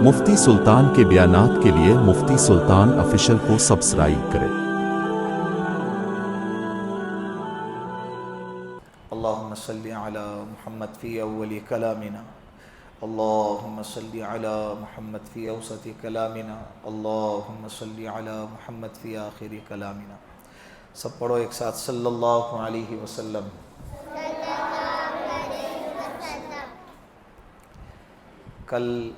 مفتی سلطان کے بیانات کے لیے مفتی سلطان آفیشل کو سبسکرائب کریں۔ اللہم صلی علی محمد فی اول کلامنا، اللہم صلی علی محمد فی اوسط کلامنا، اللہم صلی علی محمد فی آخر کلامنا۔ سب پڑھو ایک ساتھ، صلی اللہ علیہ وسلم۔ کل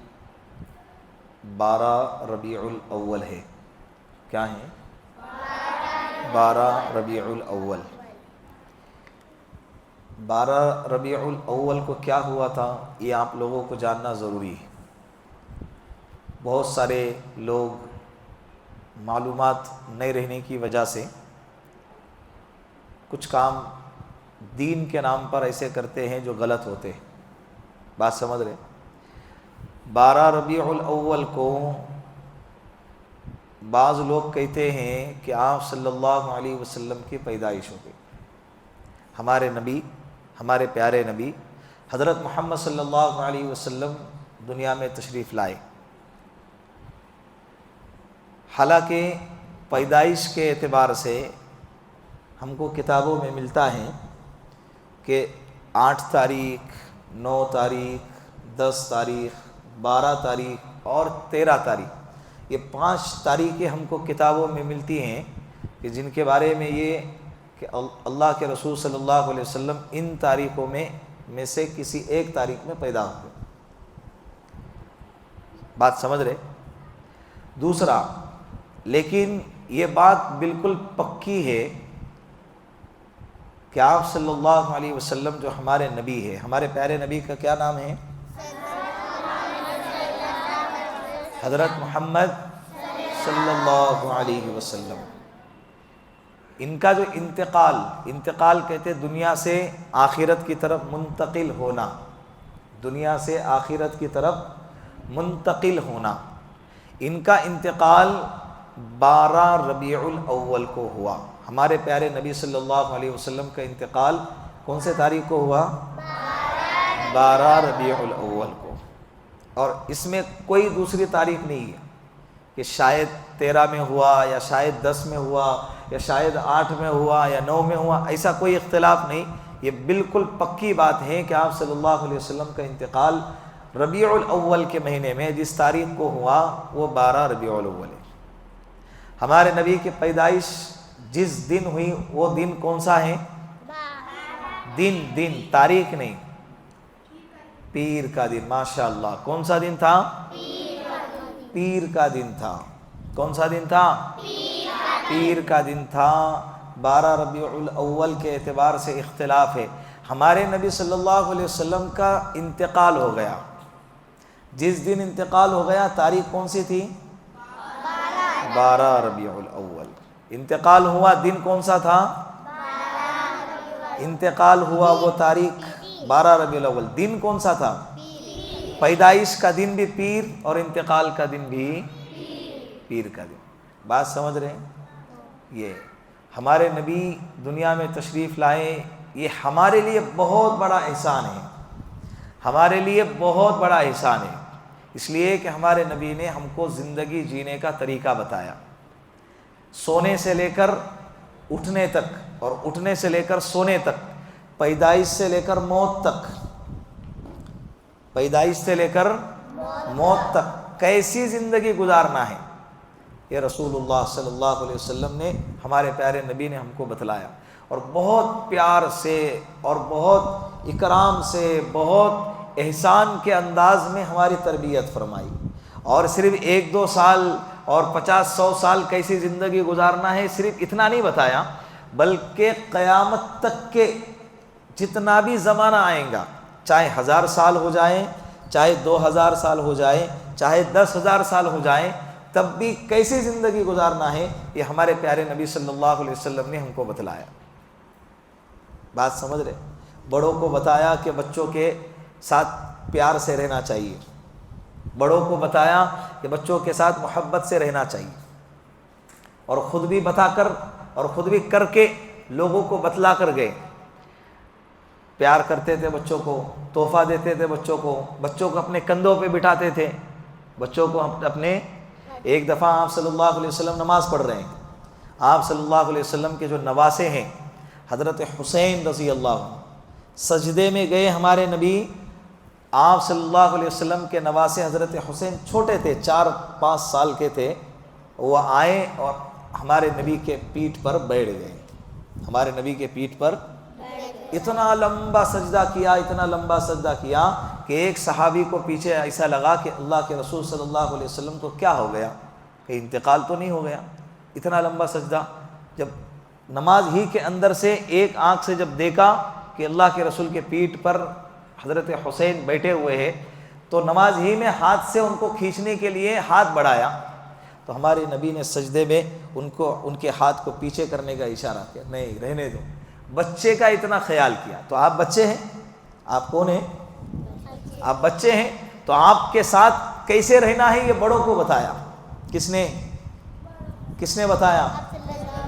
12 ربیع الاول ہے۔ کیا ہے؟ 12 ربیع الاول۔ 12 ربیع الاول کو کیا ہوا تھا یہ آپ لوگوں کو جاننا ضروری ہے۔ بہت سارے لوگ معلومات نہیں رہنے کی وجہ سے کچھ کام دین کے نام پر ایسے کرتے ہیں جو غلط ہوتے ہیں۔ بات سمجھ رہے؟ 12 ربیع الاول کو بعض لوگ کہتے ہیں کہ آپ صلی اللہ علیہ وسلم کی پیدائش ہو گئی۔ ہمارے نبی، ہمارے پیارے نبی حضرت محمد صلی اللہ علیہ وسلم دنیا میں تشریف لائے۔ حالانکہ پیدائش کے اعتبار سے ہم کو کتابوں میں ملتا ہے کہ 8 تاریخ، 9 تاریخ، 10 تاریخ، 12 تاریخ اور 13 تاریخ، یہ 5 تاریخیں ہم کو کتابوں میں ملتی ہیں کہ جن کے بارے میں یہ کہ اللہ کے رسول صلی اللہ علیہ وسلم ان تاریخوں میں سے کسی ایک تاریخ میں پیدا ہوئے۔ بات سمجھ رہے؟ دوسرا، لیکن یہ بات بالکل پکی ہے کہ آپ صلی اللہ علیہ وسلم جو ہمارے نبی ہے، ہمارے پیارے نبی کا کیا نام ہے؟ حضرت محمد صلی اللہ علیہ وسلم۔ ان کا جو انتقال کہتے دنیا سے آخرت کی طرف منتقل ہونا، دنیا سے آخرت کی طرف منتقل ہونا، ان کا انتقال 12 ربیع الاول کو ہوا۔ ہمارے پیارے نبی صلی اللہ علیہ وسلم کا انتقال کون سے تاریخ کو ہوا؟ 12 ربیع الاول کو۔ اور اس میں کوئی دوسری تاریخ نہیں ہے کہ شاید 13 میں ہوا یا شاید 10 میں ہوا یا شاید 8 میں ہوا یا 9 میں ہوا، ایسا کوئی اختلاف نہیں۔ یہ بالکل پکی بات ہے کہ آپ صلی اللہ علیہ وسلم کا انتقال ربیع الاول کے مہینے میں جس تاریخ کو ہوا وہ 12 ربیع الاول ہے۔ ہمارے نبی کی پیدائش جس دن ہوئی وہ دن کون سا ہے؟ دن، تاریخ نہیں، پیر کا دن۔ ماشاء اللہ، کون سا دن تھا؟ پیر کا دن تھا۔ کون سا دن تھا؟ پیر کا دن تھا۔ 12 ربیع الاول کے اعتبار سے اختلاف ہے۔ ہمارے نبی صلی اللہ علیہ وسلم کا انتقال ہو گیا، جس دن انتقال ہو گیا تاریخ کون سی تھی؟ 12 ربیع الاول۔ انتقال ہوا دن کون سا تھا؟ انتقال ہوا وہ تاریخ 12 ربیع الاول، دن کون سا تھا؟ پیدائش کا دن بھی پیر اور انتقال کا دن بھی پیر کا دن۔ بات سمجھ رہے ہیں؟ یہ ہمارے نبی دنیا میں تشریف لائے، یہ ہمارے لیے بہت بڑا احسان ہے، ہمارے لیے بہت بڑا احسان ہے، اس لیے کہ ہمارے نبی نے ہم کو زندگی جینے کا طریقہ بتایا، سونے سے لے کر اٹھنے تک اور اٹھنے سے لے کر سونے تک، پیدائش سے لے کر موت تک، پیدائش سے لے کر موت تک کیسی زندگی گزارنا ہے، یہ رسول اللہ صلی اللہ علیہ وسلم نے، ہمارے پیارے نبی نے ہم کو بتلایا، اور بہت پیار سے اور بہت اکرام سے، بہت احسان کے انداز میں ہماری تربیت فرمائی، اور صرف 1-2 سال اور 50-100 سال کیسی زندگی گزارنا ہے صرف اتنا نہیں بتایا، بلکہ قیامت تک کے جتنا بھی زمانہ آئے گا، چاہے 1000 سال ہو جائیں، چاہے 2000 سال ہو جائیں، چاہے 10,000 سال ہو جائیں، تب بھی کیسی زندگی گزارنا ہے یہ ہمارے پیارے نبی صلی اللہ علیہ وسلم نے ہم کو بتلایا۔ بات سمجھ رہے؟ بڑوں کو بتایا کہ بچوں کے ساتھ پیار سے رہنا چاہیے، بڑوں کو بتایا کہ بچوں کے ساتھ محبت سے رہنا چاہیے، اور خود بھی بتا کر اور خود بھی کر کے لوگوں کو بتلا کر گئے۔ پیار کرتے تھے بچوں کو، تحفہ دیتے تھے بچوں کو اپنے کندھوں پہ بٹھاتے تھے، بچوں کو اپنے ایک دفعہ آپ صلی اللہ علیہ وسلم نماز پڑھ رہے ہیں، آپ صلی اللہ علیہ وسلم کے جو نواسے ہیں حضرت حسین رضی اللہ عنہ، سجدے میں گئے ہمارے نبی، آپ صلی اللہ علیہ وسلم کے نواسے حضرت حسین چھوٹے تھے، 4-5 سال کے تھے، وہ آئے اور ہمارے نبی کے پیٹھ پر بیٹھ گئے، ہمارے نبی کے پیٹھ پر اتنا لمبا سجدہ کیا، اتنا لمبا سجدہ کیا کہ ایک صحابی کو پیچھے ایسا لگا کہ اللہ کے رسول صلی اللہ علیہ وسلم کو کیا ہو گیا، کہ انتقال تو نہیں ہو گیا، اتنا لمبا سجدہ۔ جب نماز ہی کے اندر سے ایک آنکھ سے جب دیکھا کہ اللہ کے رسول کے پیٹھ پر حضرت حسین بیٹھے ہوئے ہیں، تو نماز ہی میں ہاتھ سے ان کو کھینچنے کے لیے ہاتھ بڑھایا، تو ہمارے نبی نے سجدے میں ان کے ہاتھ کو پیچھے کرنے کا اشارہ کیا، نہیں رہنے دو، بچے کا اتنا خیال کیا۔ تو آپ بچے ہیں، آپ کون ہیں؟ آپ بچے ہیں، تو آپ کے ساتھ کیسے رہنا ہے یہ بڑوں کو بتایا۔ کس نے بتایا؟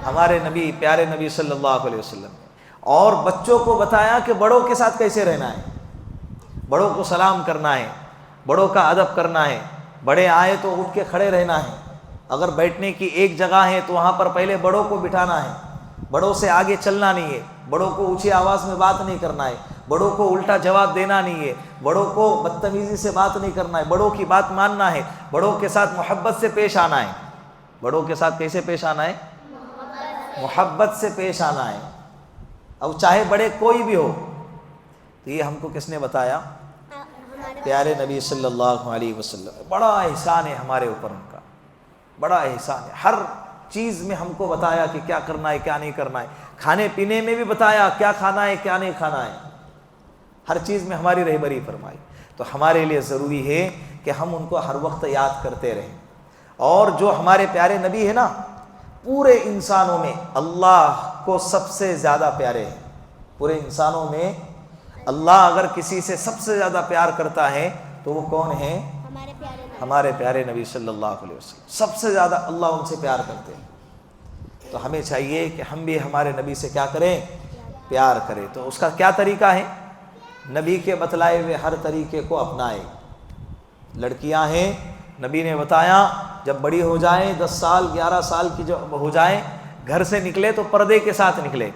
ہمارے نبی، پیارے نبی صلی اللہ علیہ وسلم، اور بچوں کو بتایا کہ بڑوں کے ساتھ کیسے رہنا ہے، بڑوں کو سلام کرنا ہے، بڑوں کا ادب کرنا ہے، بڑے آئے تو اٹھ کے کھڑے رہنا ہے، اگر بیٹھنے کی ایک جگہ ہے تو وہاں پر پہلے بڑوں کو بٹھانا ہے، بڑوں سے آگے چلنا نہیں ہے، بڑوں کو اونچی آواز میں بات نہیں کرنا ہے، بڑوں کو الٹا جواب دینا نہیں ہے، بڑوں کو بدتمیزی سے بات نہیں کرنا ہے، بڑوں کی بات ماننا ہے، بڑوں کے ساتھ محبت سے پیش آنا ہے۔ بڑوں کے ساتھ کیسے پیش آنا ہے؟ محبت سے پیش آنا ہے، اب چاہے بڑے کوئی بھی ہو۔ تو یہ ہم کو کس نے بتایا؟ پیارے نبی صلی اللہ علیہ وسلم۔ بڑا احسان ہے ہمارے اوپر ان کا، بڑا احسان ہے، ہر چیز میں ہم کو بتایا کہ کیا کرنا ہے کیا نہیں کرنا ہے، کھانے پینے میں بھی بتایا کیا کھانا ہے کیا نہیں کھانا ہے، ہر چیز میں ہماری رہبری فرمائی۔ تو ہمارے لیے ضروری ہے کہ ہم ان کو ہر وقت یاد کرتے رہیں۔ اور جو ہمارے پیارے نبی ہے نا، پورے انسانوں میں اللہ کو سب سے زیادہ پیارے ہیں، پورے انسانوں میں اللہ اگر کسی سے سب سے زیادہ پیار کرتا ہے تو وہ کون ہے؟ ہمارے پیارے نبی صلی اللہ علیہ وسلم، سب سے زیادہ اللہ ان سے پیار کرتے ہیں۔ تو ہمیں چاہیے کہ ہم بھی ہمارے نبی سے کیا کریں؟ پیار کریں۔ تو اس کا کیا طریقہ ہے؟ نبی کے بتلائے ہوئے ہر طریقے کو اپنائیں۔ لڑکیاں ہیں، نبی نے بتایا جب بڑی ہو جائیں، 10 سال 11 سال کی جب ہو جائیں، گھر سے نکلے تو پردے کے ساتھ نکلے۔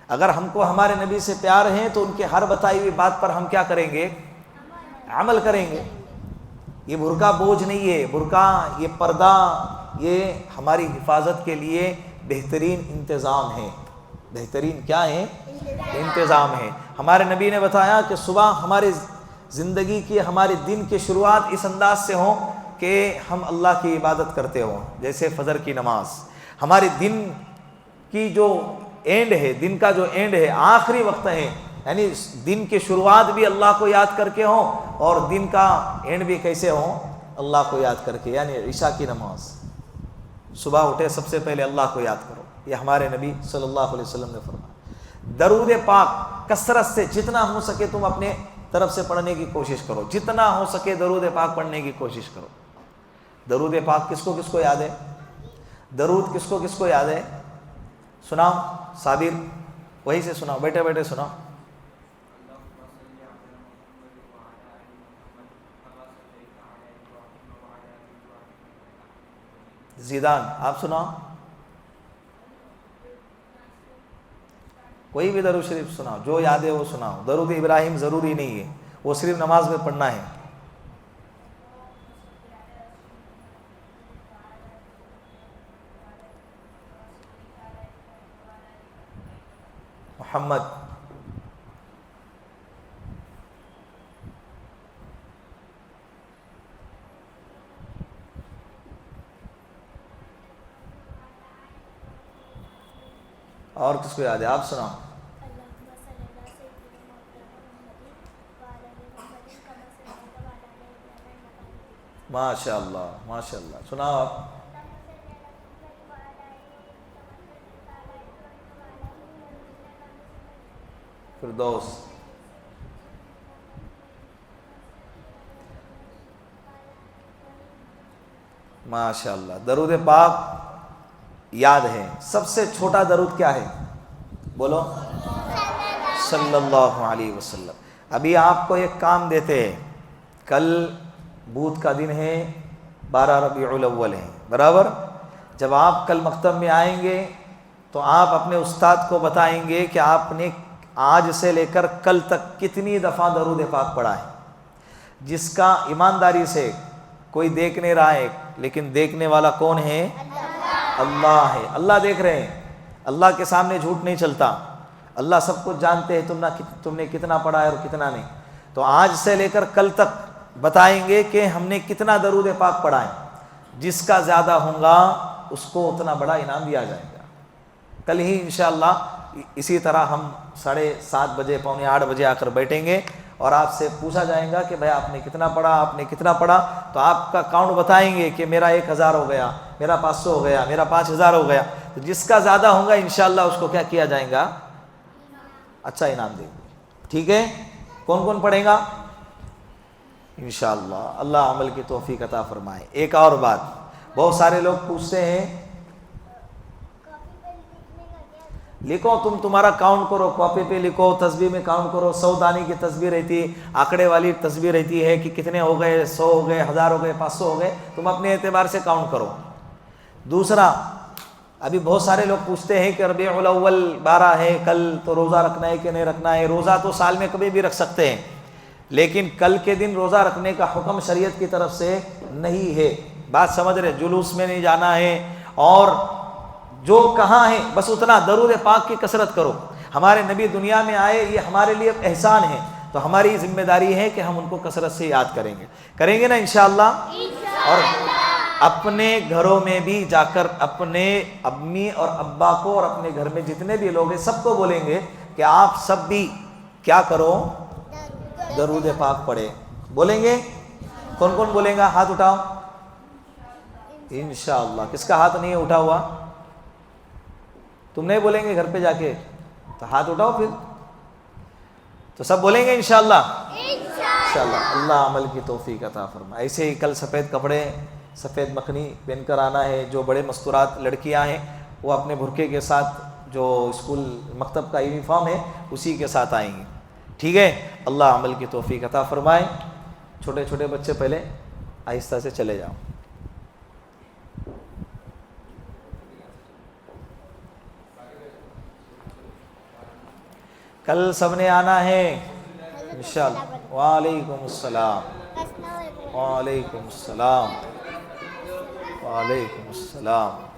اگر ہم کو ہمارے نبی سے پیار ہے تو ان کے ہر بتائی ہوئی بات پر ہم کیا کریں گے؟ عمل کریں گے۔ یہ برقع بوجھ نہیں ہے، برقع یہ پردہ یہ ہماری حفاظت کے لیے بہترین انتظام ہے۔ بہترین کیا ہے؟ انتظام ہے۔ ہمارے نبی نے بتایا کہ صبح ہمارے زندگی کی، ہمارے دن کی شروعات اس انداز سے ہوں کہ ہم اللہ کی عبادت کرتے ہوں، جیسے فجر کی نماز۔ ہمارے دن کی جو اینڈ ہے، دن کا جو اینڈ ہے، آخری وقت ہے، یعنی دن کی شروعات بھی اللہ کو یاد کر کے ہوں اور دن کا اینڈ بھی کیسے ہوں؟ اللہ کو یاد کر کے، یعنی عشاء کی نماز۔ صبح اٹھے سب سے پہلے اللہ کو یاد کرو، یہ ہمارے نبی صلی اللہ علیہ وسلم نے فرمایا۔ درود پاک کثرت سے جتنا ہو سکے تم اپنے طرف سے پڑھنے کی کوشش کرو، جتنا ہو سکے درود پاک پڑھنے کی کوشش کرو۔ درود پاک کس کو یاد ہے؟ درود کس کو یاد ہے؟ سناؤ صابر، وہی سے سناؤ، بیٹھے بیٹھے سناؤ۔ زیدان آپ سناؤ، کوئی بھی درود شریف سناؤ، جو یاد ہے وہ سناؤ۔ درود ابراہیم ضروری نہیں ہے، وہ صرف نماز میں پڑھنا ہے۔ محمد، اور کس کو یاد ہے؟ آپ سناؤ۔ ماشاء اللہ ماشاء اللہ، سناؤ آپ۔ فردوس، ماشاء اللہ۔ درود پاک یاد ہے، سب سے چھوٹا درود کیا ہے؟ بولو، صلی اللہ علیہ وسلم۔ ابھی آپ کو ایک کام دیتے ہیں، کل بدھ کا دن ہے، 12 ربیع الاول ہے، برابر؟ جب آپ کل مکتب میں آئیں گے تو آپ اپنے استاد کو بتائیں گے کہ آپ نے آج سے لے کر کل تک کتنی دفعہ درود پاک پڑھا ہے۔ جس کا ایمانداری سے کوئی دیکھ نہیں رہا ہے، لیکن دیکھنے والا کون ہے؟ اللہ ہے۔ اللہ دیکھ رہے ہیں، اللہ کے سامنے جھوٹ نہیں چلتا، اللہ سب کچھ جانتے ہیں تم نے کتنا پڑھا ہے اور کتنا نہیں۔ تو آج سے لے کر کل تک بتائیں گے کہ ہم نے کتنا درود پاک پڑھا ہے، جس کا زیادہ ہوگا اس کو اتنا بڑا انعام دیا جائے گا۔ کل ہی انشاءاللہ اسی طرح ہم 7:30 بجے 7:45 بجے آ کر بیٹھیں گے اور آپ سے پوچھا جائے گا کہ بھائی آپ نے کتنا پڑھا، آپ نے کتنا پڑھا، تو آپ کا کاؤنٹ بتائیں گے کہ میرا 1000 ہو گیا، میرا 500 ہو گیا، میرا 5000 ہو گیا۔ تو جس کا زیادہ ہوگا انشاءاللہ اس کو کیا کیا جائے گا؟ اچھا انعام دیں گے، ٹھیک ہے؟ کون کون پڑھے گا؟ انشاءاللہ اللہ عمل کی توفیق عطا فرمائے۔ ایک اور بات، بہت سارے لوگ پوچھتے ہیں لکھو، تمہارا کاؤنٹ کرو، کاپی پہ لکھو، تسبیح میں کاؤنٹ کرو، 100 دانے کی تسبیح رہتی ہے، آنکڑے والی تسبیح رہتی ہے کہ کتنے ہو گئے، 100 ہو گئے، 1000 ہو گئے، 500 ہو گئے، تم اپنے اعتبار سے کاؤنٹ کرو۔ دوسرا، ابھی بہت سارے لوگ پوچھتے ہیں کہ ربیع الاول 12 ہے، کل تو روزہ رکھنا ہے کہ نہیں رکھنا ہے؟ روزہ تو سال میں کبھی بھی رکھ سکتے ہیں، لیکن کل کے دن روزہ رکھنے کا حکم شریعت کی طرف سے نہیں ہے۔ بات سمجھ رہے؟ جلوس میں نہیں جانا ہے، اور جو کہاں ہے بس اتنا درود پاک کی کثرت کرو۔ ہمارے نبی دنیا میں آئے، یہ ہمارے لیے احسان ہے، تو ہماری ذمہ داری ہے کہ ہم ان کو کثرت سے یاد کریں گے نا انشاءاللہ۔ اور اپنے گھروں میں بھی جا کر اپنے امی اور ابا کو اور اپنے گھر میں جتنے بھی لوگ ہیں سب کو بولیں گے کہ آپ سب بھی کیا کرو؟ درود پاک پڑھے۔ بولیں گے؟ کون کون بولیں گا؟ ہاتھ اٹھاؤ انشاءاللہ۔ کس کا ہاتھ نہیں ہے اٹھا ہوا؟ تم نہیں بولیں گے گھر پہ جا کے تو ہاتھ اٹھاؤ، پھر تو سب بولیں گے انشاءاللہ۔ انشاءاللہ اللہ عمل کی توفیق عطا فرمائے۔ ایسے ہی کل سفید کپڑے، سفید مکھنی پہن کر آنا ہے۔ جو بڑے مستورات لڑکیاں ہیں وہ اپنے برقعے کے ساتھ، جو اسکول مکتب کا یونیفارم ہے اسی کے ساتھ آئیں گے، ٹھیک ہے؟ اللہ عمل کی توفیق عطا فرمائے۔ چھوٹے چھوٹے بچے پہلے آہستہ سے چلے جاؤ۔ کل سب نے آنا ہے انشاءاللہ۔ وعلیکم السلام، وعلیکم السلام، وعلیکم السلام۔